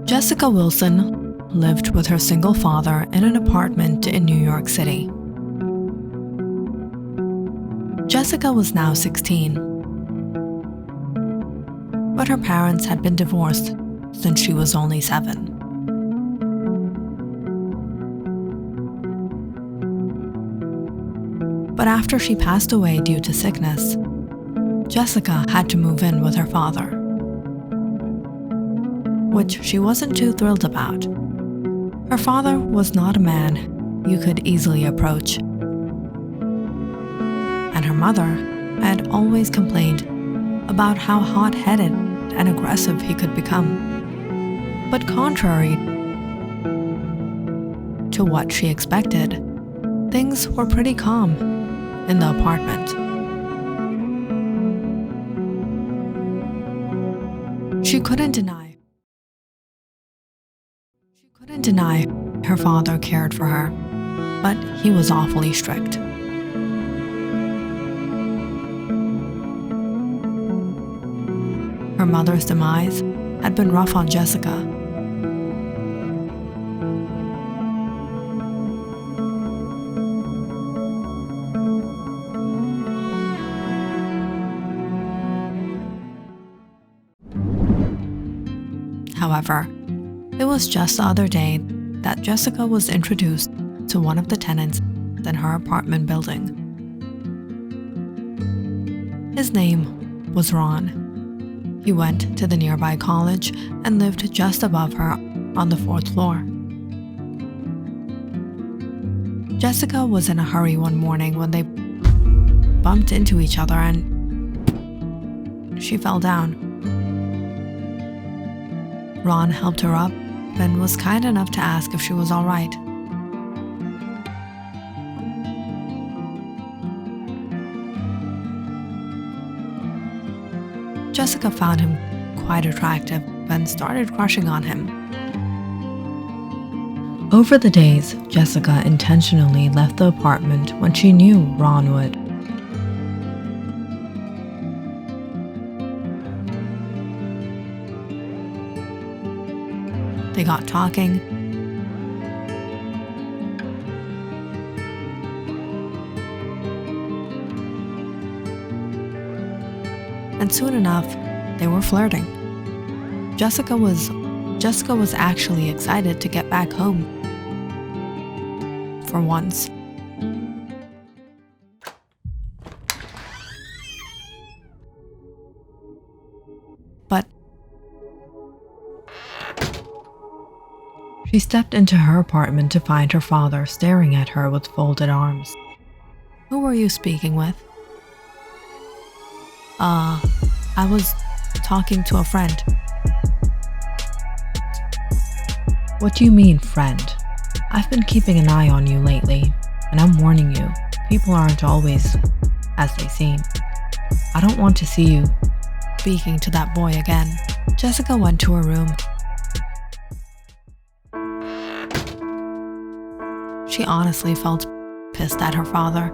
Jessica Wilson lived with her single father in an apartment in New York City. Jessica was now 16, but her parents had been divorced since she was only 7. But after she passed away due to sickness, Jessica had to move in with her father, which she wasn't too thrilled about. Her father was not a man you could easily approach, and her mother had always complained about how hot-headed and aggressive he could become. But contrary to what she expected, things were pretty calm in the apartment. She couldn't deny her father cared for her, but he was awfully strict. Her mother's demise had been rough on Jessica. However, it was just the other day that Jessica was introduced to one of the tenants in her apartment building. His name was Ron. He went to the nearby college and lived just above her on the 4th floor. Jessica was in a hurry one morning when they bumped into each other and she fell down. Ron helped her up and was kind enough to ask if she was all right. Jessica found him quite attractive and started crushing on him. Over the days, Jessica intentionally left the apartment when she knew Ron would. They got talking, and soon enough, they were flirting. Jessica was actually excited to get back home. For once. But she stepped into her apartment to find her father staring at her with folded arms. "Who were you speaking with?" I was talking to a friend." "What do you mean, friend? I've been keeping an eye on you lately, and I'm warning you, people aren't always as they seem. I don't want to see you speaking to that boy again." Jessica went to her room. She honestly felt pissed at her father.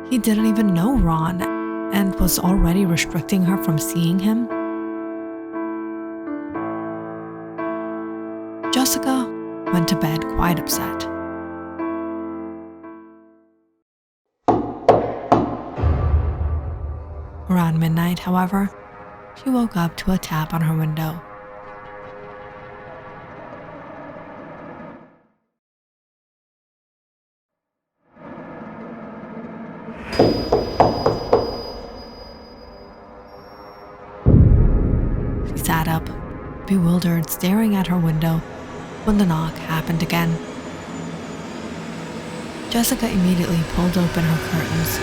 He didn't even know Ron and was already restricting her from seeing him. Jessica went to bed quite upset. Around midnight, however, she woke up to a tap on her window. She sat up, bewildered, staring at her window when the knock happened again. Jessica immediately pulled open her curtains.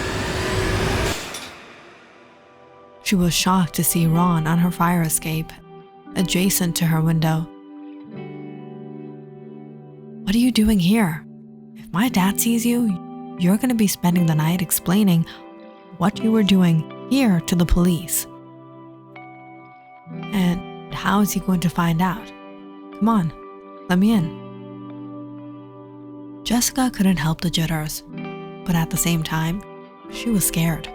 She was shocked to see Ron on her fire escape, adjacent to her window. "What are you doing here? If my dad sees you, you're going to be spending the night explaining what you were doing here to the police. And how is he going to find out? Come on, let me in." Jessica couldn't help the jitters, but at the same time, she was scared.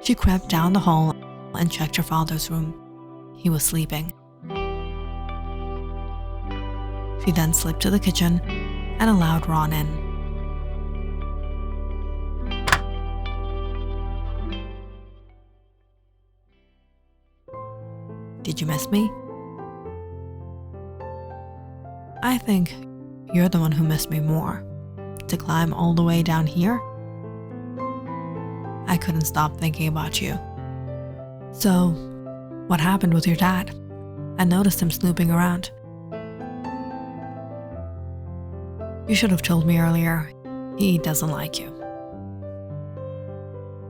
She crept down the hall and checked her father's room. He was sleeping. She then slipped to the kitchen and allowed Ron in. "Did you miss me?" "I think you're the one who missed me more. To climb all the way down here? I couldn't stop thinking about you." "So, what happened with your dad? I noticed him snooping around." "You should have told me earlier. He doesn't like you."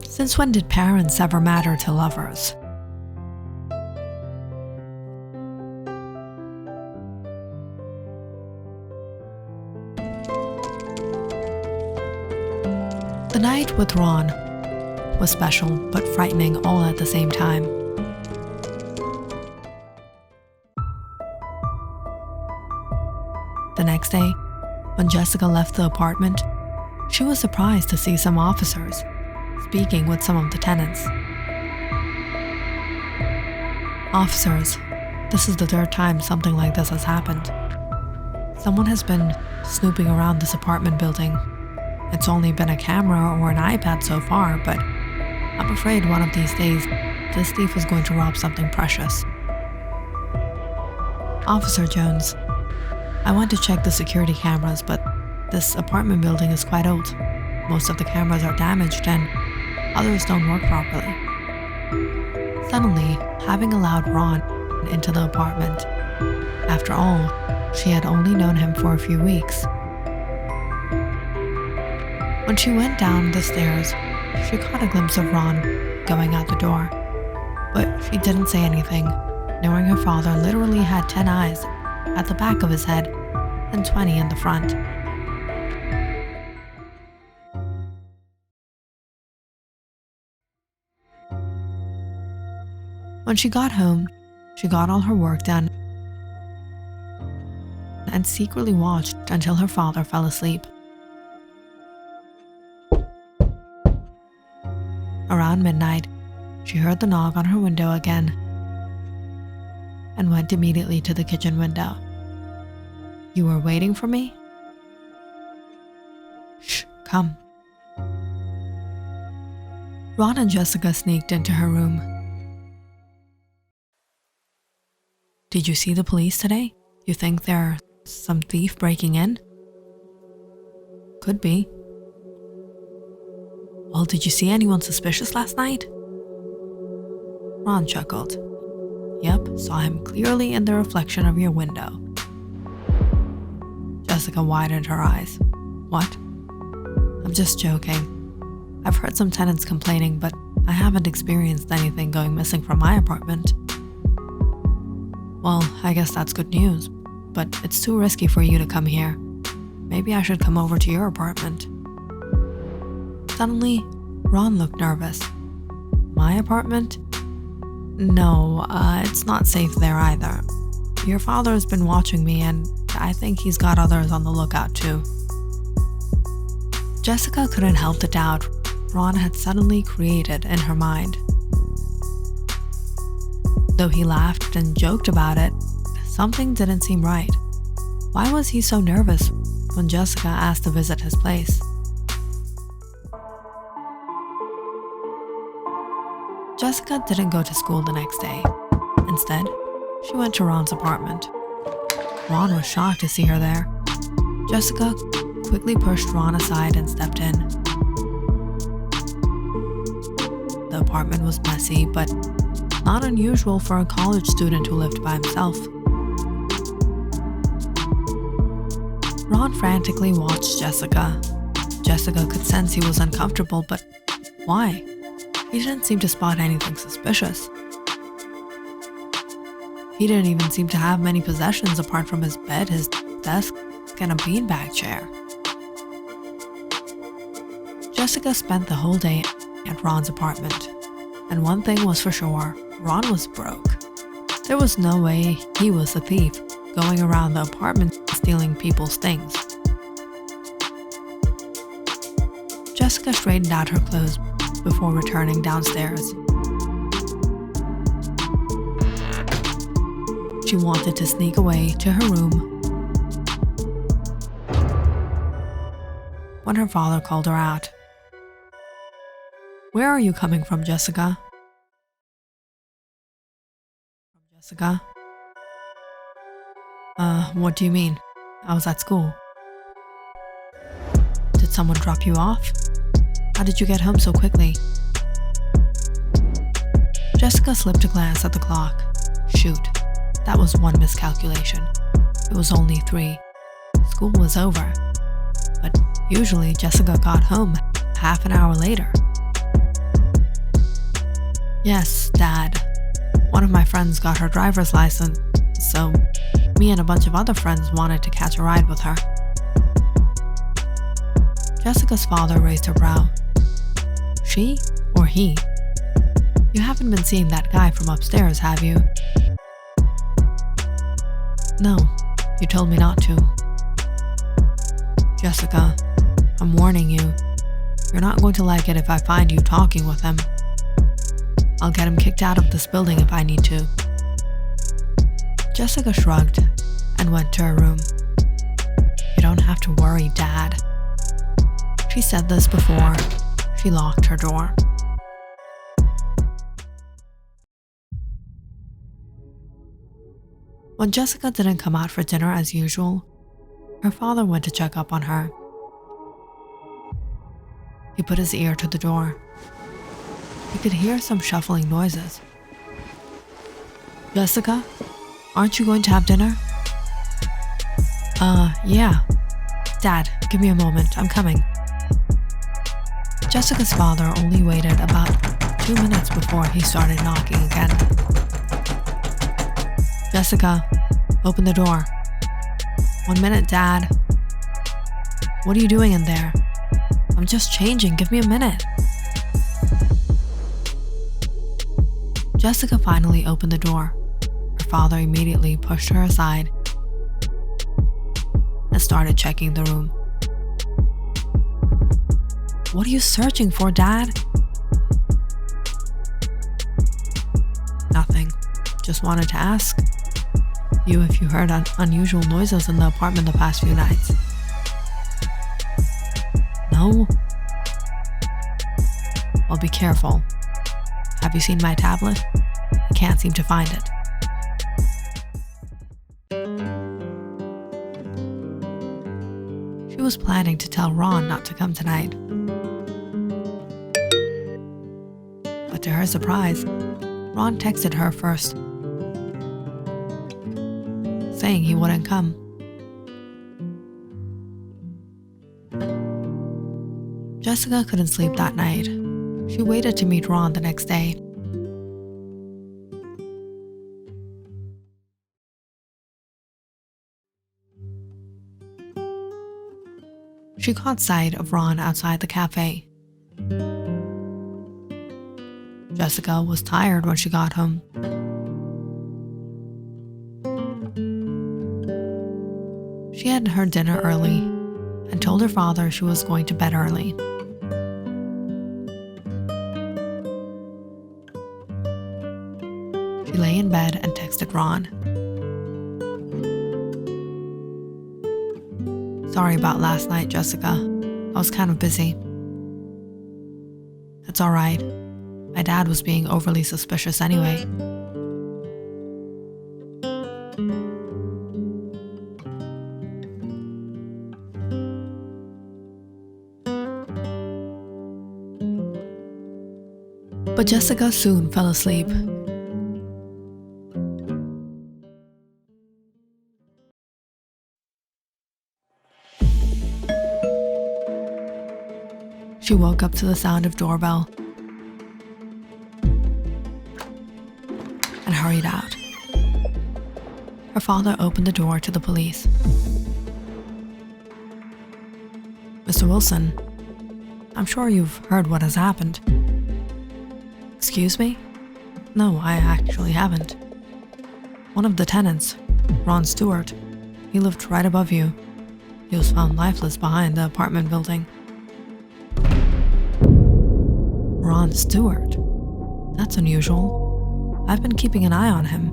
"Since when did parents ever matter to lovers?" The night with Ron was special but frightening all at the same time. The next day, when Jessica left the apartment, she was surprised to see some officers speaking with some of the tenants. "Officers, this is the third time something like this has happened. Someone has been snooping around this apartment building. It's only been a camera or an iPad so far, but I'm afraid one of these days, this thief is going to rob something precious." "Officer Jones, I went to check the security cameras, but this apartment building is quite old. Most of the cameras are damaged and others don't work properly." Suddenly, having allowed Ron into the apartment, after all, she had only known him for a few weeks. When she went down the stairs, she caught a glimpse of Ron going out the door, but she didn't say anything, knowing her father literally had 10 eyes at the back of his head and 20 in the front. When she got home, she got all her work done and secretly watched until her father fell asleep. Around midnight, she heard the knock on her window again and went immediately to the kitchen window. "You were waiting for me?" "Shh, come." Ron and Jessica sneaked into her room. "Did you see the police today? You think there's some thief breaking in?" "Could be." "Well, did you see anyone suspicious last night?" Ron chuckled. "Yep, saw him clearly in the reflection of your window." Jessica widened her eyes. "What?" "I'm just joking. I've heard some tenants complaining, but I haven't experienced anything going missing from my apartment." "Well, I guess that's good news, but it's too risky for you to come here. Maybe I should come over to your apartment." Suddenly, Ron looked nervous. "My apartment? No, it's not safe there either. Your father's been watching me and I think he's got others on the lookout too." Jessica couldn't help the doubt Ron had suddenly created in her mind. Though he laughed and joked about it, something didn't seem right. Why was he so nervous when Jessica asked to visit his place? Jessica didn't go to school the next day. Instead, she went to Ron's apartment. Ron was shocked to see her there. Jessica quickly pushed Ron aside and stepped in. The apartment was messy, but not unusual for a college student who lived by himself. Ron frantically watched Jessica. Jessica could sense he was uncomfortable, but why? He didn't seem to spot anything suspicious. He didn't even seem to have many possessions apart from his bed, his desk, and a beanbag chair. Jessica spent the whole day at Ron's apartment, and one thing was for sure, Ron was broke. There was no way he was a thief, going around the apartment stealing people's things. Jessica straightened out her clothes before returning downstairs. She wanted to sneak away to her room when her father called her out. "Where are you coming from, Jessica?" "Jessica? What do you mean? I was at school." "Did someone drop you off? How did you get home so quickly?" Jessica slipped a glance at the clock. Shoot, that was one miscalculation. It was only 3. School was over. But usually Jessica got home half an hour later. "Yes, Dad. One of my friends got her driver's license, so me and a bunch of other friends wanted to catch a ride with her." Jessica's father raised her brow. "She or he? You haven't been seeing that guy from upstairs, have you?" "No, you told me not to." "Jessica, I'm warning you. You're not going to like it if I find you talking with him. I'll get him kicked out of this building if I need to." Jessica shrugged and went to her room. "You don't have to worry, Dad." She said this before she locked her door. When Jessica didn't come out for dinner as usual, her father went to check up on her. He put his ear to the door. He could hear some shuffling noises. "Jessica, aren't you going to have dinner?" Yeah. Dad, give me a moment, I'm coming." Jessica's father only waited about 2 minutes before he started knocking again. "Jessica, open the door." "1 minute, Dad." "What are you doing in there?" "I'm just changing, give me a minute." Jessica finally opened the door. Her father immediately pushed her aside and started checking the room. "What are you searching for, Dad?" "Nothing. Just wanted to ask you if you heard unusual noises in the apartment the past few nights." "No." "Well, be careful. Have you seen my tablet? I can't seem to find it." She was planning to tell Ron not to come tonight. But to her surprise, Ron texted her first, saying he wouldn't come. Jessica couldn't sleep that night. She waited to meet Ron the next day. She caught sight of Ron outside the cafe. Jessica was tired when she got home. She had her dinner early and told her father she was going to bed early. She lay in bed and texted Ron. "Sorry about last night, Jessica. I was kind of busy." "It's alright. My dad was being overly suspicious anyway." But Jessica soon fell asleep. She woke up to the sound of doorbell and hurried out. Her father opened the door to the police. "Mr. Wilson, I'm sure you've heard what has happened." "Excuse me? No, I actually haven't." "One of the tenants, Ron Stewart, he lived right above you. He was found lifeless behind the apartment building." "Ron Stewart? That's unusual. I've been keeping an eye on him.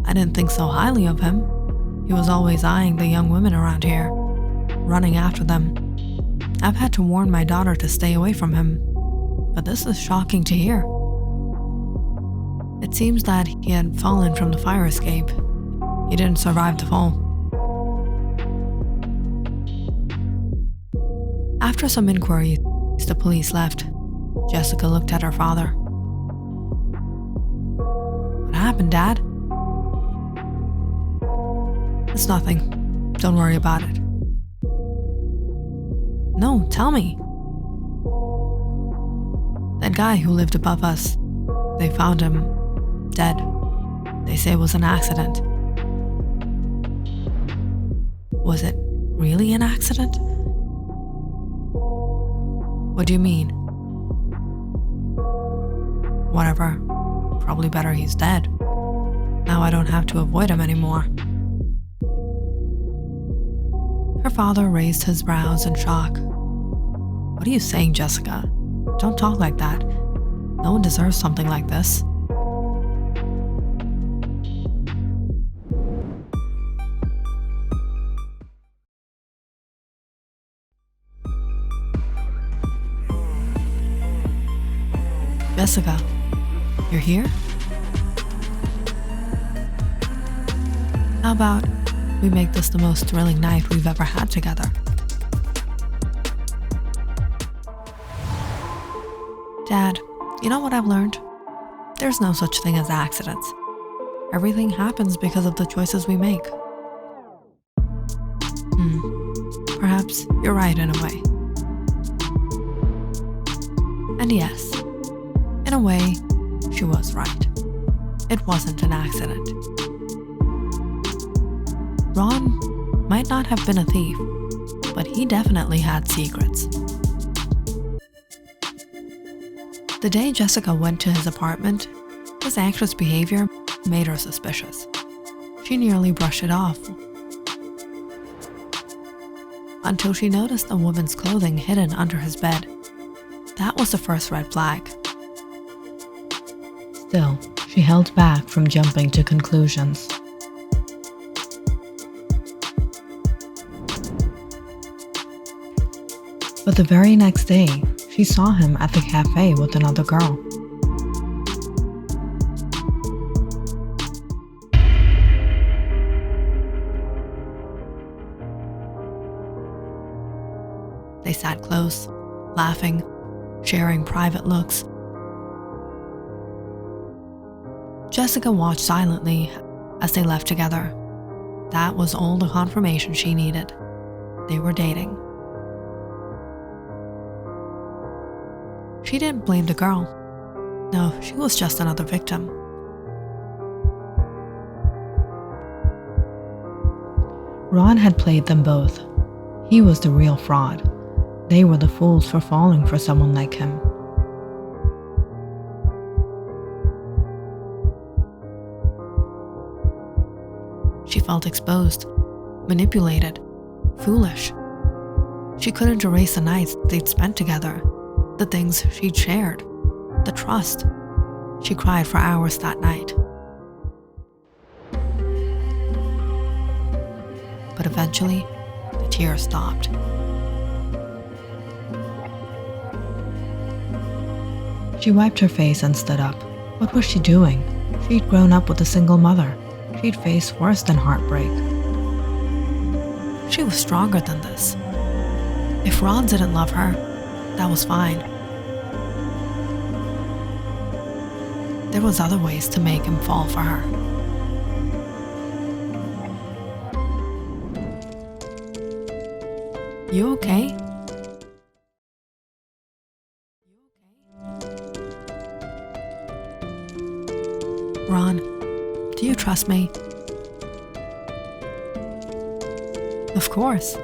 I didn't think so highly of him. He was always eyeing the young women around here, running after them. I've had to warn my daughter to stay away from him, but this is shocking to hear. It seems that he had fallen from the fire escape. He didn't survive the fall. After some inquiries, the police left. Jessica looked at her father. What happened, Dad? It's nothing. Don't worry about it. No, tell me. That guy who lived above us, they found him dead. They say it was an accident. Was it really an accident? What do you mean? Whatever. Probably better he's dead. Now I don't have to avoid him anymore. Her father raised his brows in shock. What are you saying, Jessica? Don't talk like that. No one deserves something like this. Jessica, you're here? How about we make this the most thrilling night we've ever had together? Dad, you know what I've learned? There's no such thing as accidents. Everything happens because of the choices we make. Perhaps you're right in a way. And yes, in a way, she was right. It wasn't an accident. Ron might not have been a thief, but he definitely had secrets. The day Jessica went to his apartment, his anxious behavior made her suspicious. She nearly brushed it off, until she noticed a woman's clothing hidden under his bed. That was the first red flag. Still, she held back from jumping to conclusions. But the very next day, she saw him at the cafe with another girl. They sat close, laughing, sharing private looks. Jessica watched silently as they left together. That was all the confirmation she needed. They were dating. She didn't blame the girl. No, she was just another victim. Ron had played them both. He was the real fraud. They were the fools for falling for someone like him. She felt exposed, manipulated, foolish. She couldn't erase the nights they'd spent together, the things she'd shared, the trust. She cried for hours that night. But eventually, the tears stopped. She wiped her face and stood up. What was she doing? She'd grown up with a single mother. She'd faced worse than heartbreak. She was stronger than this. If Ron didn't love her, that was fine. There was other ways to make him fall for her. You okay? Ron, do you trust me? Of course.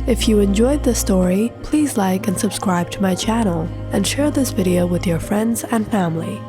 If you enjoyed this story, please like and subscribe to my channel and share this video with your friends and family.